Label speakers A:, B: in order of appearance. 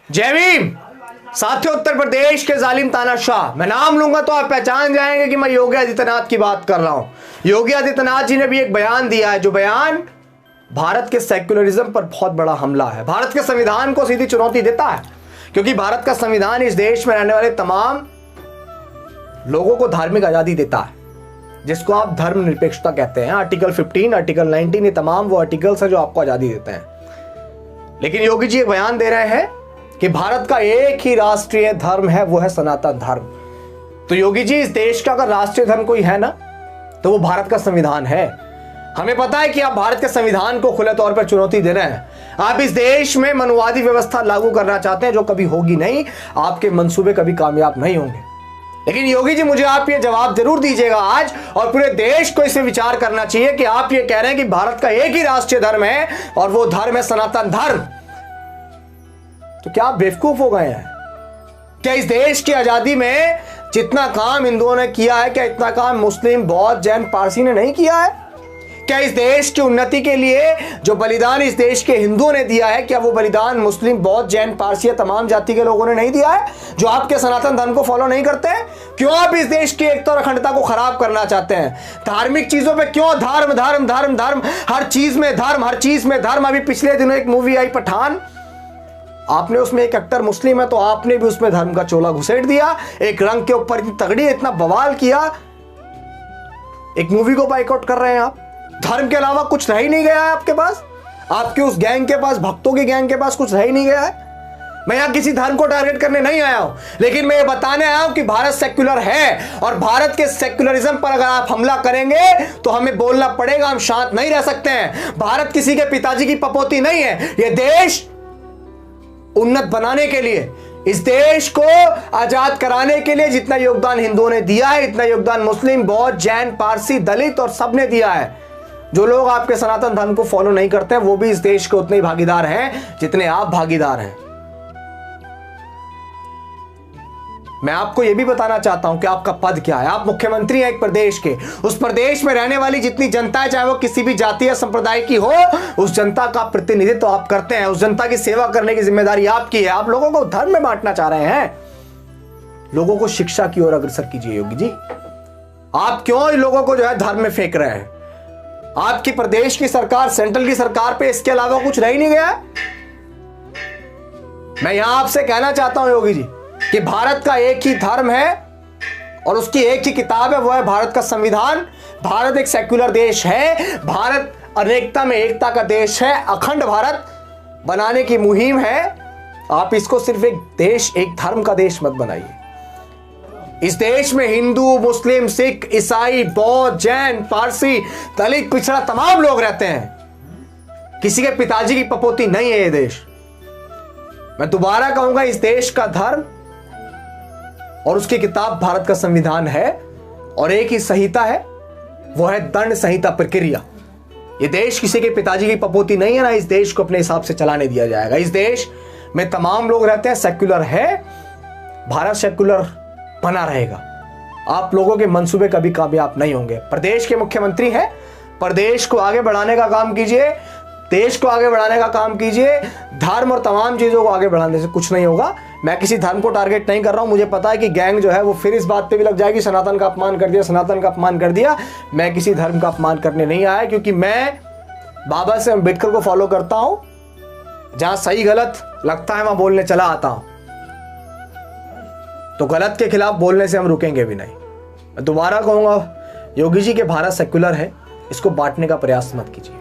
A: जय भीम साथियों। उत्तर प्रदेश के जालिम तानाशाह, मैं नाम लूंगा तो आप पहचान जाएंगे कि मैं योगी आदित्यनाथ की बात कर रहा हूं। योगी आदित्यनाथ जी ने भी एक बयान दिया है, जो बयान भारत के सेक्युलरिज्म पर बहुत बड़ा हमला है, भारत के संविधान को सीधी चुनौती देता है। क्योंकि भारत का संविधान इस देश में रहने वाले तमाम लोगों को धार्मिक आजादी देता है, जिसको आप धर्मनिरपेक्षता कहते हैं। आर्टिकल 15, आर्टिकल 19, ये तमाम वो आर्टिकल्स हैं जो आपको आजादी देते हैं। लेकिन योगी जी एक बयान दे रहे हैं कि भारत का एक ही राष्ट्रीय धर्म है, वो है सनातन धर्म। तो योगी जी, इस देश का अगर राष्ट्रीय धर्म कोई है ना, तो वो भारत का संविधान है। हमें पता है कि आप भारत के संविधान को खुले तौर पर चुनौती दे रहे हैं। आप इस देश में मनुवादी व्यवस्था लागू करना चाहते हैं, जो कभी होगी नहीं। आपके मंसूबे कभी कामयाब नहीं होंगे। लेकिन योगी जी, मुझे आप ये जवाब जरूर दीजिएगा आज, और पूरे देश को इसे विचार करना चाहिए कि आप ये कह रहे हैं कि भारत का एक ही राष्ट्रीय धर्म है और वो धर्म है सनातन धर्म। तो क्या आप बेवकूफ हो गए हैं? क्या इस देश की आजादी में जितना काम हिंदुओं ने किया है, क्या इतना काम मुस्लिम, बौद्ध, जैन, पारसी ने नहीं किया है? क्या इस देश की उन्नति के लिए जो बलिदान इस देश के हिंदुओं ने दिया है, क्या वो बलिदान मुस्लिम, बौद्ध, जैन, पारसी या तमाम जाति के लोगों ने नहीं दिया है, जो आपके सनातन धर्म को फॉलो नहीं करते हैं? क्यों आप इस देश की एकता और अखंडता को खराब करना चाहते हैं? धार्मिक चीजों पे क्यों धर्म धर्म धर्म धर्म, हर चीज में धर्म, हर चीज में धर्म। अभी पिछले दिनों एक मूवी आई पठान, आपने उसमें एक एक्टर मुस्लिम है तो आपने भी उसमें धर्म का चोला घुसेड़ दिया, एक रंग के ऊपर इतनी तगड़ी, इतना बवाल किया, एक मूवी को बाइकआउट कर रहे हैं आप। धर्म के अलावा कुछ रह ही नहीं गया है आपके पास, आपके उस गैंग के पास, भक्तों की गैंग के पास कुछ रह ही नहीं गया है। मैं यहां किसी धर्म को टारगेट करने नहीं आया हूं, लेकिन मैं ये बताने आया हूं कि भारत सेक्युलर है, और भारत के सेक्युलरिज्म पर अगर आप हमला करेंगे तो हमें बोलना पड़ेगा, हम शांत नहीं रह सकते हैं। भारत किसी के पिताजी की पपोती नहीं है। यह देश उन्नत बनाने के लिए, इस देश को आजाद कराने के लिए जितना योगदान हिंदुओं ने दिया है, इतना योगदान मुस्लिम, बौद्ध, जैन, पारसी, दलित और सब ने दिया है। जो लोग आपके सनातन धर्म को फॉलो नहीं करते हैं, वो भी इस देश के उतने ही भागीदार हैं जितने आप भागीदार हैं। मैं आपको यह भी बताना चाहता हूं कि आपका पद क्या है। आप मुख्यमंत्री हैं एक प्रदेश के, उस प्रदेश में रहने वाली जितनी जनता है, चाहे वो किसी भी जाति या संप्रदाय की हो, उस जनता का प्रतिनिधित्व तो आप करते हैं। उस जनता की सेवा करने की जिम्मेदारी आपकी है। आप लोगों को धर्म में बांटना चाह रहे हैं। लोगों को शिक्षा की ओर अग्रसर कीजिए योगी जी। आप क्यों लोगों को जो है धर्म में फेंक रहे हैं? आपकी प्रदेश की सरकार, सेंट्रल की सरकार पे इसके अलावा कुछ रह ही नहीं गया। मैं यहां आपसे कहना चाहता हूं योगी जी कि भारत का एक ही धर्म है और उसकी एक ही किताब है, वो है भारत का संविधान। भारत एक सेक्युलर देश है, भारत अनेकता में एकता का देश है, अखंड भारत बनाने की मुहिम है। आप इसको सिर्फ एक देश, एक धर्म का देश मत बनाइए। इस देश में हिंदू, मुस्लिम, सिख, ईसाई, बौद्ध, जैन, पारसी, दलित, पिछड़ा तमाम लोग रहते हैं। किसी के पिताजी की पपोती नहीं है ये देश। मैं दोबारा कहूंगा, इस देश का धर्म और उसकी किताब भारत का संविधान है, और एक ही संहिता है, वो है दंड संहिता प्रक्रिया। ये देश किसी के पिताजी की पपोती नहीं है, ना इस देश को अपने हिसाब से चलाने दिया जाएगा। इस देश में तमाम लोग रहते हैं, सेक्युलर है, भारत सेक्युलर बना रहेगा। आप लोगों के मंसूबे कभी कामयाब नहीं होंगे। प्रदेश के मुख्यमंत्री हैं, प्रदेश को आगे बढ़ाने का काम कीजिए, देश को आगे बढ़ाने का काम कीजिए। धर्म और तमाम चीजों को आगे बढ़ाने से कुछ नहीं होगा। मैं किसी धर्म को टारगेट नहीं कर रहा हूं। मुझे पता है कि गैंग जो है वो फिर इस बात पे भी लग जाएगी, सनातन का अपमान कर दिया, सनातन का अपमान कर दिया। मैं किसी धर्म का अपमान करने नहीं आया, क्योंकि मैं बाबा से अम्बेडकर को फॉलो करता हूं। जहां सही गलत लगता है वहां बोलने चला आता हूं, तो गलत के खिलाफ बोलने से हम रुकेंगे भी नहीं। मैं दोबारा कहूंगा योगी जी के भारत सेक्युलर है, इसको बांटने का प्रयास मत कीजिए।